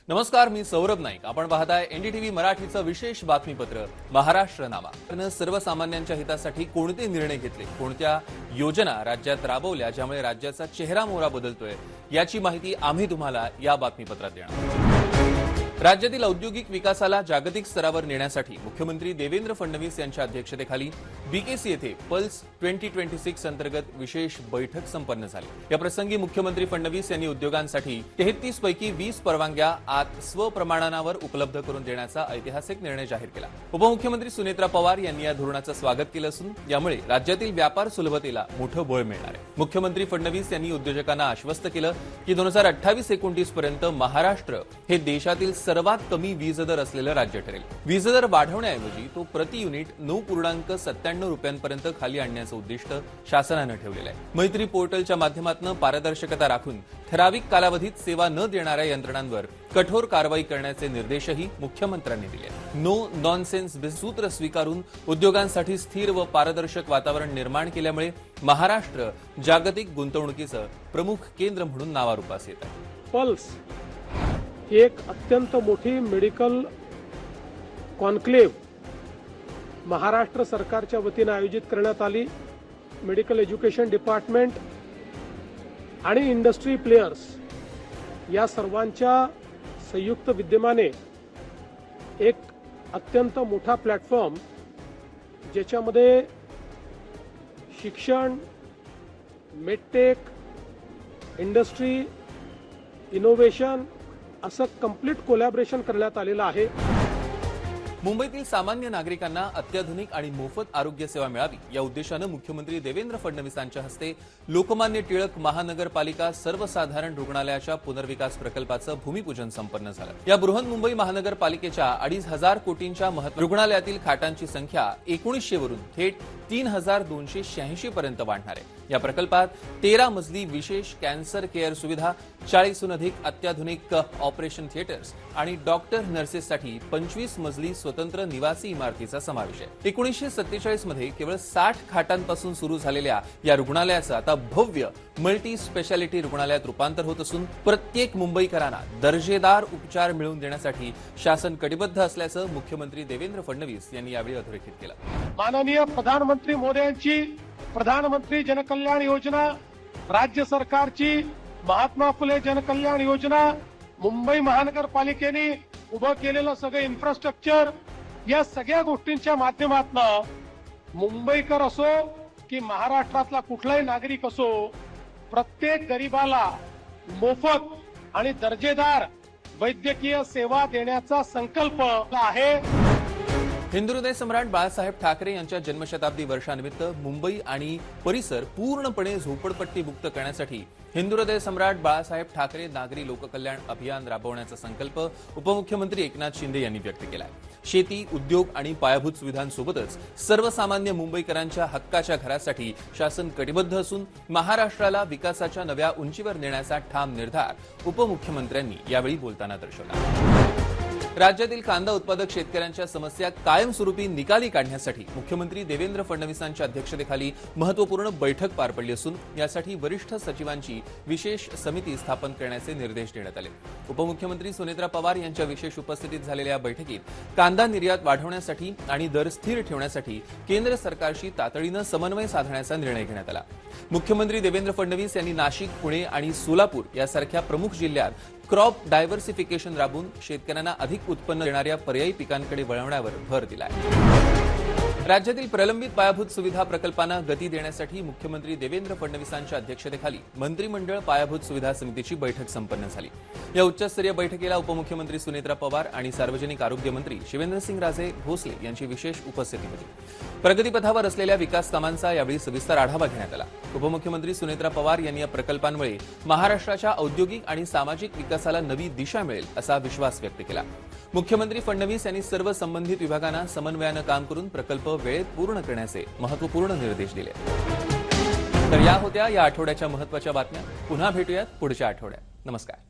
नमस्कार, मी सौरभ नाईक. आपण पाहताय एनडीटीव्ही मराठीचं विशेष बातमीपत्र महाराष्ट्रनामा. सर्वसामान्यांच्या हितासाठी कोणते निर्णय घेतले, कोणत्या योजना राज्यात राबवल्या ज्यामुळे राज्याचा चेहरा मोहरा बदलतोय याची माहिती आम्ही तुम्हाला या बातमीपत्रात देणार. राज्यातील औद्योगिक विकासाला जागतिक स्तरावर नेण्यासाठी मुख्यमंत्री देवेंद्र फडणवीस यांच्या अध्यक्षतेखाली बीकेसी येथे पल्स 2026 अंतर्गत विशेष बैठक संपन्न झाली. या प्रसंगी मुख्यमंत्री फडणवीस यांनी उद्योगांसाठी 33 पैकी 20 परवानग्या आत स्वप्रमाणावर उपलब्ध करून देण्याचा ऐतिहासिक निर्णय जाहीर केला. उपमुख्यमंत्री सुनेत्रा पवार यांनी या धोरणाचं स्वागत केलं असून यामुळे राज्यातील व्यापार सुलभतेला मोठं बळ मिळणार आहे. मुख्यमंत्री फडणवीस यांनी उद्योजकांना आश्वस्त केलं की 2028-29 पर्यंत महाराष्ट्र हे देशातील सर्वात कमी वीज दर असलेलं राज्य ठरेल. वीज दर वाढवण्याऐवजी तो प्रति युनिट 9.97 रुपयांपर्यंत खाली आणण्याचं उद्दिष्ट शासनानं ठेवलेलं आहे. मैत्री पोर्टलच्या माध्यमातून पारदर्शकता राखून ठराविक कालावधीत सेवा न देणाऱ्या यंत्रणांवर कठोर कारवाई करण्याचे निर्देशही मुख्यमंत्र्यांनी दिले. नो नॉनसेन्स सूत्र स्वीकारून उद्योगांसाठी स्थिर व पारदर्शक वातावरण निर्माण केल्यामुळे महाराष्ट्र जागतिक गुंतवणुकीचं प्रमुख केंद्र म्हणून नावारूपास येत आहे. पल्स एक अत्यंत मोठी मेडिकल कॉन्क्लेव्ह महाराष्ट्र सरकारच्या वतीने आयोजित करण्यात आली. मेडिकल एज्युकेशन डिपार्टमेंट आणि इंडस्ट्री प्लेयर्स या सर्वांच्या संयुक्त विद्यमाने एक अत्यंत मोठा प्लॅटफॉर्म ज्याच्यामध्ये शिक्षण, मेडटेक, इंडस्ट्री, इनोव्हेशन असं कंप्लीट कोलॅबोरेशन करण्यात आलेलं आहे. मुंबईतील सामान्य नागरिकांना अत्याधुनिक आणि मोफत आरोग्य सेवा मिळावी या उद्देशानं मुख्यमंत्री देवेंद्र फडणवीसांच्या हस्ते लोकमान्य टिळक महानगरपालिका सर्वसाधारण रुग्णालयाच्या पुनर्विकास प्रकल्पाचं भूमिपूजन संपन्न झालं. या बृहन्मुंबई महानगरपालिकेच्या 2,500 कोटींच्या रुग्णालयातील खाटांची संख्या 1900 वरून थेट 3,286 पर्यंत वाढणार आहे. या प्रकल्पात 13 मजली विशेष कॅन्सर केअर सुविधा, 40हून अधिक अत्याधुनिक ऑपरेशन थिएटर्स आणि डॉक्टर नर्सेससाठी 25 मजली स्वतंत्र निवासी इमारतीचा समावेश आहे. 1947 मध्ये केवळ 60 खाटांपासून सुरू झालेल्या या रुग्णालयाचं आता भव्य मल्टी स्पेशालिटी रुग्णालयात रूपांतर होत असून प्रत्येक मुंबईकरांना दर्जेदार उपचार मिळवून देण्यासाठी शासन कटिबद्ध असल्याचं मुख्यमंत्री देवेंद्र फडणवीस यांनी यावेळी अधोरेखित केलं. माननीय प्रधानमंत्री मोदींची प्रधानमंत्री जनकल्याण योजना, राज्य सरकारची महात्मा फुले जनकल्याण योजना, मुंबई महानगरपालिकेने उभं केलेलं सगळं इन्फ्रास्ट्रक्चर, या सगळ्या गोष्टींच्या माध्यमातून मुंबईकर असो की महाराष्ट्रातला कुठलाही नागरिक असो, प्रत्येक गरीबाला मोफत आणि दर्जेदार वैद्यकीय सेवा देण्याचा संकल्प आहे. हिंदुहृदय सम्राट बाळासाहेब ठाकरे यांच्या जन्मशताब्दी वर्षानिमित्त मुंबई आणि परिसर पूर्णपणे झोपडपट्टी मुक्त करण्यासाठी हिंदुहृदय सम्राट बाळासाहेब ठाकरे नागरी लोककल्याण अभियान राबवण्याचा संकल्प उपमुख्यमंत्री एकनाथ शिंदे यांनी व्यक्त केलाय. शेती, उद्योग आणि पायाभूत सुविधांसोबतच सर्वसामान्य मुंबईकरांच्या हक्काच्या घरासाठी शासन कटिबद्ध असून महाराष्ट्राला विकासाच्या नव्या उंचीवर नेण्याचा ठाम निर्धार उपमुख्यमंत्र्यांनी यावेळी बोलताना दर्शवला. राज्यातील कांदा उत्पादक शेतकऱ्यांच्या समस्या कायमस्वरूपी निकाली काढण्यासाठी मुख्यमंत्री देवेंद्र फडणवीसांच्या अध्यक्षतेखाली महत्वपूर्ण बैठक पार पडली असून यासाठी वरिष्ठ सचिवांची विशेष समिती स्थापन करण्याचे निर्देश देण्यात आले. उपमुख्यमंत्री सुनेत्रा पवार यांच्या विशेष उपस्थितीत झालेल्या बैठकीत कांदा निर्यात वाढवण्यासाठी आणि दर स्थिर ठेवण्यासाठी केंद्र सरकारशी तातडीनं समन्वय साधण्याचा निर्णय घेण्यात आला. मुख्यमंत्री देवेंद्र फडणवीस यांनी नाशिक, पुणे आणि सोलापूर यासारख्या प्रमुख जिल्ह्यात क्रॉप डायव्हर्सिफिकेशन राबवून शेतकऱ्यांना अधिक उत्पन्न देणाऱ्या पर्यायी पिकांकडे वळवण्यावर भर दिलाय. राज्यातील प्रलंबित पायाभूत सुविधा प्रकल्पांना गती देण्यासाठी मुख्यमंत्री देवेंद्र फडणवीसांच्या अध्यक्षतेखाली मंत्रिमंडळ पायाभूत सुविधा समितीची बैठक संपन्न झाली. या उच्चस्तरीय बैठकीला उपमुख्यमंत्री सुनेत्रा पवार आणि सार्वजनिक आरोग्य मंत्री शिवेंद्रसिंहराजे भोसले यांची विशेष उपस्थिती होती. प्रगतीपथावर असलेल्या विकास कामांचा यावेळी सविस्तर आढावा घेण्यात आला. उपमुख्यमंत्री सुनेत्रा पवार यांनी या प्रकल्पांमुळे महाराष्ट्राच्या औद्योगिक आणि सामाजिक विकासाला नवी दिशा मिळेल असा विश्वास व्यक्त केला. मुख्यमंत्री फडणवीस यांनी सर्व संबंधित विभागांना समन्वयानं काम करून प्रकल्प वेळेत पूर्ण करण्याचे महत्त्वपूर्ण निर्देश दिले. तर या होत्या या आठवड्याच्या महत्त्वाच्या बातम्या. पुन्हा भेटूयात पुढच्या आठवड्यात. नमस्कार.